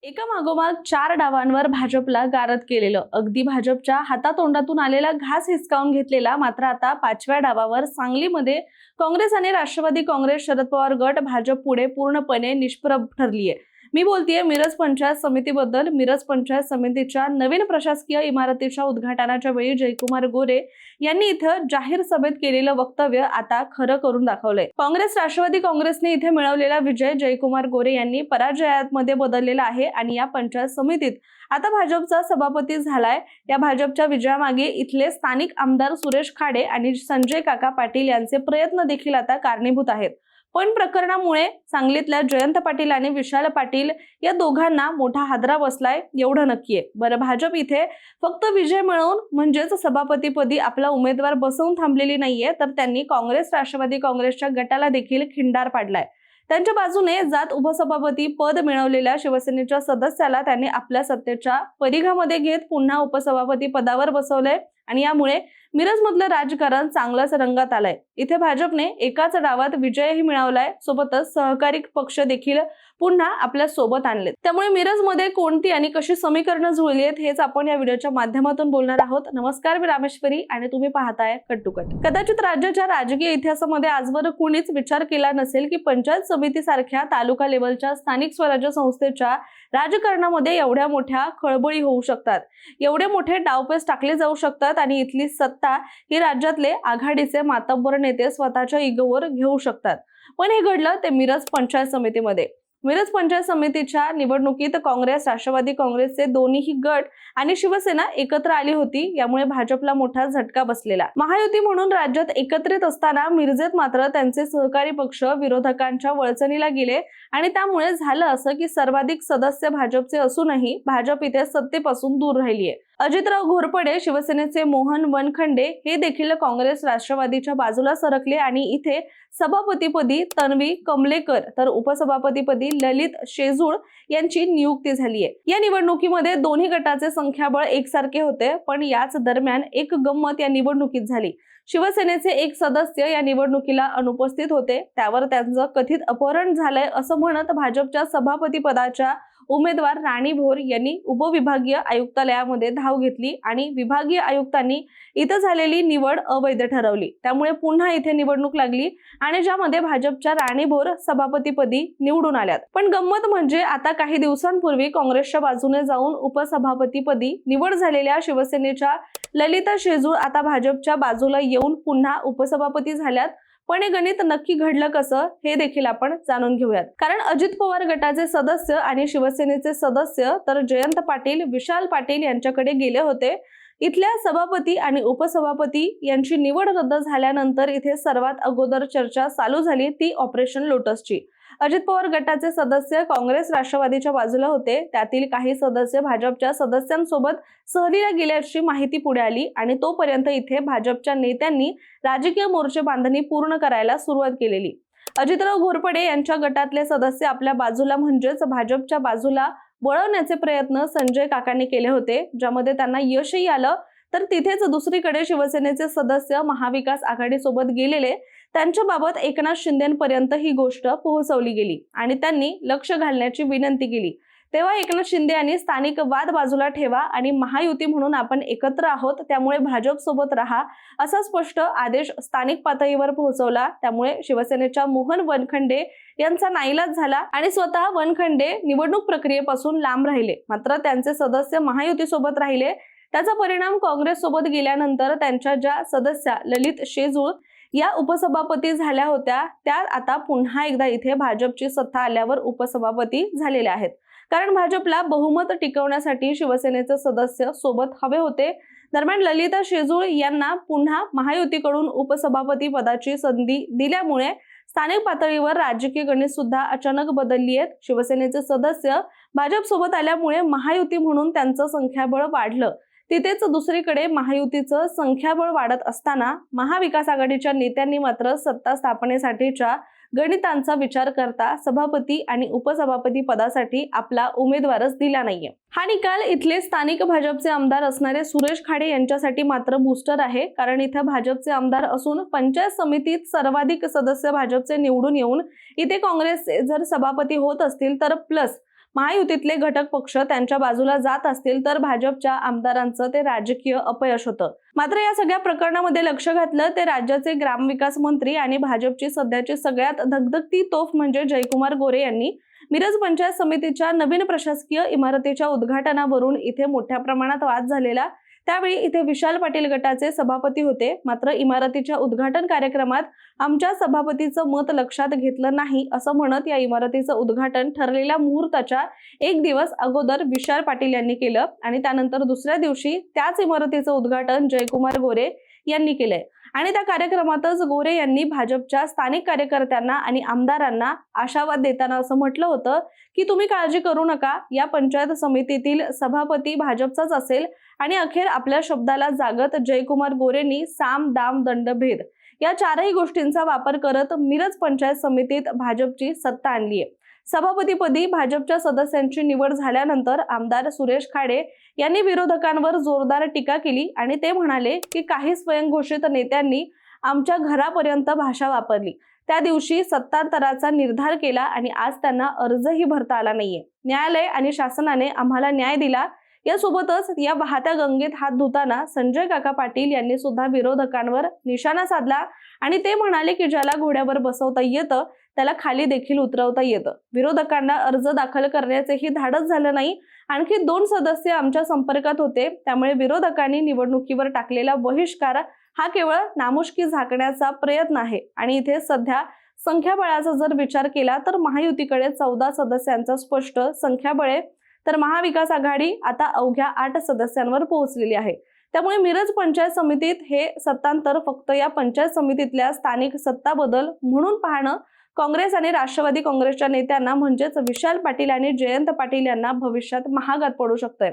एका मागोमाग 4 डावांवर भाजपला गारद केलेलं, अगदी भाजपच्या हातातोंडातून आलेला घास हिसकावून घेतलेला, मात्र आता 5व्या डावावर सांगलीमध्ये काँग्रेस आणि राष्ट्रवादी काँग्रेस शरद पवार गट भाजप पुढे पूर्णपणे निष्प्रभ ठरलीये। मी बोलतेय मिरज पंचायत समितीबद्दल। मिरज पंचायत समितीच्या नवीन प्रशासकीय इमारतीच्या उद्घाटनाच्या वेळी जयकुमार गोरे यांनी इथं जाहीर सभेत केलेलं वक्तव्य आता खरं करून दाखवलंय। काँग्रेस राष्ट्रवादी काँग्रेसने इथे मिळवलेला विजय जयकुमार गोरे यांनी पराजयामध्ये बदललेला आहे आणि या पंचायत समितीत आता भाजपचा सभापती झालाय। या भाजपच्या विजयामागे इथले स्थानिक आमदार सुरेश खाडे आणि संजय काका पाटील यांचे प्रयत्न देखील आता कारणीभूत आहेत। पण प्रकरणामुळे सांगलीतल्या जयंत पाटील आणि विशाल पाटील या दोघांना मोठा हादरा बसलाय, एवढं नक्की आहे। बरं, भाजप इथे फक्त विजय मिळवून म्हणजेच सभापतीपदी आपला उमेदवार बसवून थांबलेली नाहीये, तर त्यांनी काँग्रेस राष्ट्रवादी काँग्रेसच्या गटाला देखील खिंडार पाडलाय। त्यांच्या बाजूने जात उपसभापती पद मिळवलेल्या शिवसेनेच्या सदस्याला त्यांनी आपल्या सत्तेच्या परिघामध्ये घेत पुन्हा उपसभापती पदावर बसवलंय आणि यामुळे मिरज मधलं राजकारण चांगलंच रंगात आलंय। इथे भाजपने एकाच डावात विजयही मिळवलाय, सोबतच सहकारी पक्ष देखील पुन्हा आपल्या सोबत आणलेत। त्यामुळे मिरज मध्ये कोणती आणि कशी समीकरणं जुळली आहेत हेच आपण या व्हिडिओच्या माध्यमातून बोलणार आहोत। नमस्कार, मी रामेश्वरी आणि तुम्ही पाहताय कट टू कट। कदाचित राज्याच्या राजकीय इतिहासामध्ये आजवर कुणीच विचार केला नसेल की पंचायत समिती सारख्या तालुका लेवलच्या स्थानिक स्वराज्य संस्थेच्या राजकारणामध्ये एवढ्या मोठ्या खळबळी होऊ शकतात, एवढे मोठे डावपेच टाकले जाऊ शकतात आणि इथली सत्ता ही राज्यातले आघाडीचे मातब्बर नेते स्वतःच्या इगोवर घेऊ शकतात। पण हे घडलं ते मिरज पंचायत समितीमध्ये। मिरज पंचायत समितीच्या निवडणुकीत काँग्रेस राष्ट्रवादी काँग्रेसचे दोन्ही गट आणि शिवसेना एकत्र आली होती, यामुळे भाजपला मोठा झटका बसलेला। महायुती म्हणून राज्यात एकत्रित असताना मिरजेत मात्र त्यांचे सहकारी पक्ष विरोधकांच्या वळचणीला गेले आणि त्यामुळे झालं असं की सर्वाधिक सदस्य भाजपचे असूनही भाजप इथे सत्तेपासून दूर राहिलीये। अजितराव घोरपडे शिवसेनेचे मोहन वनखंडे हे देखील काँग्रेस राष्ट्रवादीच्या बाजूला सरकले आणि इथे सभापतीपदी तन्वी कमलेकर तर उपसभापतीपदी ललित शेजूळ यांची नियुक्ती झालीय। या निवडणुकीमध्ये दोन्ही गटाचे संख्याबळ एकसारखे होते, पण याच दरम्यान एक गंमत या निवडणुकीत झाली। शिवसेनेचे एक सदस्य या निवडणुकीला अनुपस्थित होते, त्यावर त्यांचं कथित अपहरण झालंय असं म्हणत भाजपच्या सभापती पदाच्या उमेदवार राणी भोर यांनी उपविभागीय आयुक्तालयामध्ये धाव घेतली आणि विभागीय आयुक्तांनी इथं झालेली निवड अवैध ठरवली। त्यामुळे पुन्हा इथे निवडणूक लागली आणि ज्यामध्ये भाजपच्या राणी भोर सभापतीपदी निवडून आल्यात। पण गंमत म्हणजे आता काही दिवसांपूर्वी काँग्रेसच्या बाजूने जाऊन उपसभापतीपदी निवड झालेल्या शिवसेनेच्या ललिता शेजूळ आता भाजपच्या बाजूला येऊन पुन्हा उपसभापती झाल्यात। पण हे गणित नक्की घडलं कसं हे देखील आपण जाणून घेऊयात। कारण अजित पवार गटाचे सदस्य आणि शिवसेनेचे सदस्य तर जयंत पाटील विशाल पाटील यांच्याकडे गेले होते। इथल्या सभापती आणि उपसभापती यांची निवड रद्द झाल्यानंतर इथे सर्वात अगोदर चर्चा चालू झाली ती ऑपरेशन लोटसची। अजित पवार गटाचे सदस्य काँग्रेस राष्ट्रवादीच्या बाजूला होते, त्यातील काही सदस्य भाजपच्या सदस्यांसोबत सहलीला गेल्याची माहिती पुढे आली आणि तोपर्यंत इथे भाजपच्या नेत्यांनी राजकीय मोर्चे बांधणी पूर्ण करायला सुरुवात केलेली। अजितराव घोरपडे यांच्या गटातले सदस्य आपल्या बाजूला म्हणजेच भाजपच्या बाजूला वळवण्याचे प्रयत्न संजय काकांनी केले होते, ज्यामध्ये त्यांना यशही आलं। तर तिथेच दुसरीकडे शिवसेनेचे सदस्य महाविकास आघाडी सोबत गेलेले त्यांच्या बाबत एकनाथ शिंदेपर्यंत ही गोष्ट पोहोचवली गेली आणि त्यांनी लक्ष घालण्याची विनंती केली। तेव्हा एकनाथ शिंदे यांनी स्थानिक वाद बाजूला ठेवा आणि महायुती म्हणून आपण एकत्र आहोत, त्यामुळे भाजप सोबत राहा असा स्पष्ट आदेश स्थानिक पातळीवर पोहोचवला। त्यामुळे शिवसेनेच्या मोहन वनखंडे यांचा नाईलाज झाला आणि स्वतः वनखंडे निवडणूक प्रक्रियेपासून लांब राहिले, मात्र त्यांचे सदस्य महायुती सोबत राहिले। त्याचा परिणाम काँग्रेस सोबत गेल्यानंतर त्यांच्या ज्या सदस्या ललित शेजूळ या उपसभापती झाल्या होत्या त्या आता पुन्हा एकदा इथे भाजपची सत्ता आल्यावर उपसभापती झालेल्या आहेत। कारण भाजपला बहुमत टिकवण्यासाठी शिवसेनेचे सदस्य सोबत हवे होते। दरम्यान ललिता शेजूळ यांना पुन्हा महायुतीकडून उपसभापती पदाची संधी दिल्यामुळे स्थानिक पातळीवर राजकीय गणित सुद्धा अचानक बदलली आहेत। शिवसेनेचे सदस्य भाजप सोबत आल्यामुळे महायुती म्हणून त्यांचं संख्याबळ वाढलं। तिथेच दुसरीकडे महायुतीचं संख्याबळ वाढत असताना महाविकास आघाडीच्या नेत्यांनी मात्र सत्ता स्थापनेसाठीच्या गणितांचा विचार करता सभापती आणि उपसभापती पदासाठी आपला उमेदवारच दिला नाहीये। हा निकाल इथले स्थानिक भाजपचे आमदार असणारे सुरेश खाडे यांच्यासाठी मात्र बूस्टर आहे, कारण इथे भाजपचे आमदार असून पंचायत समितीत सर्वाधिक सदस्य भाजपचे निवडून येऊन इथे काँग्रेसचे जर सभापती होत असतील तर प्लस महायुतीतले घटक पक्ष त्यांच्या बाजूला जात असतील तर भाजपच्या आमदारांचं ते राजकीय अपयश होतं। मात्र या सगळ्या प्रकरणामध्ये लक्ष घातलं ते राज्याचे ग्रामविकास मंत्री आणि भाजपची सध्याची सगळ्यात धगधगती तोफ म्हणजे जयकुमार गोरे यांनी मिरज पंचायत समितीच्या नवीन प्रशासकीय इमारतीच्या उद्घाटनावरून इथे मोठ्या प्रमाणात वाद झालेला। त्यावेळी इथे विशाल पाटील गटाचे सभापती होते, मात्र इमारतीच्या उद्घाटन कार्यक्रमात आमच्या सभापतीचं मत लक्षात घेतलं नाही असं म्हणत या इमारतीचं उद्घाटन ठरलेल्या मुहूर्ताच्या एक दिवस अगोदर विशाल पाटील यांनी केलं आणि त्यानंतर दुसऱ्या दिवशी त्याच इमारतीचं उद्घाटन जयकुमार गोरे यांनी केलंय। आणि त्या कार्यक्रमातच गोरे यांनी भाजपच्या स्थानिक कार्यकर्त्यांना आणि आमदारांना आशावाद देताना असं म्हटलं होतं की तुम्ही काळजी करू नका, या पंचायत समितीतील सभापती भाजपचाच असेल आणि अखेर आपल्या शब्दाला जागत जयकुमार गोरेंनी साम दाम दंड भेद या चारही गोष्टींचा वापर करत मिरज पंचायत समितीत भाजपची सत्ता आणली आहे। सभापतीपदी भाजपच्या सदस्यांची निवड झाल्यानंतर आमदार सुरेश खाडे यांनी विरोधकांवर जोरदार टीका केली आणि ते म्हणाले की काही स्वयंघोषित नेत्यांनी आमच्या घरापर्यंत भाषा वापरली, त्या दिवशी सत्तांतराचा निर्धार केला आणि आज त्यांना अर्जही भरता आला नाहीये। न्यायालय आणि शासनाने आम्हाला न्याय दिला। यासोबतच या वाहत्या गंगेत हात धुताना संजय काका पाटील यांनी सुद्धा विरोधकांवर निशाणा साधला आणि ते म्हणाले की ज्याला घोड्यावर बसवता येतं त्याला खाली देखील उतरवता येतं। विरोधकांना अर्ज दाखल करण्याचेही धाडस झालं नाही। आणखी 2 सदस्य आमच्या संपर्कात होते, त्यामुळे विरोधकांनी निवडणुकीवर टाकलेला बहिष्कार हा केवळ नामुष्की झाकण्याचा प्रयत्न आहे। आणि इथे सध्या संख्याबळाचा जर विचार केला तर महायुतीकडे 14 सदस्यांचा स्पष्ट संख्याबळ आहे, तर महाविकास आघाडी आता अवघ्या 8 सदस्यांवर पोहोचलेली आहे। त्यामुळे मिरज पंचायत समितीत हे सत्तांतर फक्त या पंचायत समितीतल्या स्थानिक सत्ता बदल म्हणून पाहणं काँग्रेस आणि राष्ट्रवादी काँग्रेसच्या नेत्यांना म्हणजेच विशाल पाटील आणि जयंत पाटील यांना भविष्यात महागात पडू शकतंय।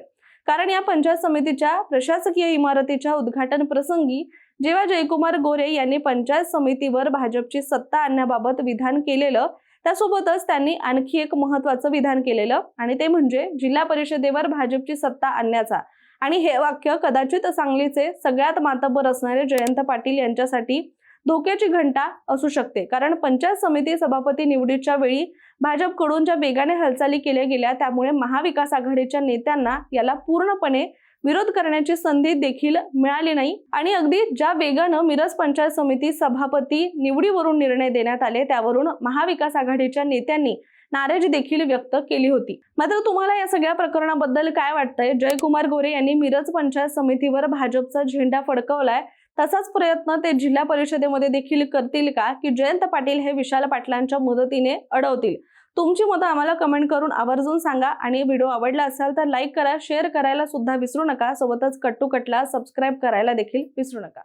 कारण या पंचायत समितीच्या प्रशासकीय इमारतीच्या उद्घाटन प्रसंगी जेव्हा जयकुमार गोरे यांनी पंचायत समितीवर भाजपची सत्ता आणण्याबाबत विधान केलेलं, त्यासोबतच त्यांनी आणखी एक महत्त्वाचं विधान केलेलं आणि ते म्हणजे जिल्हा परिषदेवर भाजपची सत्ता आणण्याचा। आणि हे वाक्य कदाचित सांगलीचे सगळ्यात मातब्बर असणारे जयंत पाटील यांच्यासाठी धोक्याची घंटा असू शकते, कारण पंचायत समिती सभापती निवडीच्या वेळी भाजपकडून ज्या वेगाने हालचाली केल्या गेल्या त्यामुळे महाविकास आघाडीच्या नेत्यांना याला पूर्णपणे विरोध करण्याची संधी देखील मिळाली नाही। आणि अगदी ज्या वेगानं मिरज पंचायत समिती सभापती निवडीवरून निर्णय देण्यात आले त्यावरून महाविकास आघाडीच्या नेत्यांनी नाराजी देखील व्यक्त केली होती। मात्र तुम्हाला या सगळ्या प्रकरणाबद्दल काय वाटतंय? जयकुमार गोरे यांनी मिरज पंचायत समितीवर भाजपचा झेंडा फडकवलाय, तसाच प्रयत्न ते जिल्हा परिषदेमध्ये देखील करतील का, की जयंत पाटील हे विशाल पाटलांच्या मदतीने अडवतील? तुमची मतं आम्हाला कमेंट करून आवर्जून सांगा आणि व्हिडिओ आवडला असेल तर लाईक करा, शेअर करायला सुद्धा विसरू नका। सोबतच कट टू कटला सबस्क्राईब करायला देखील विसरू नका।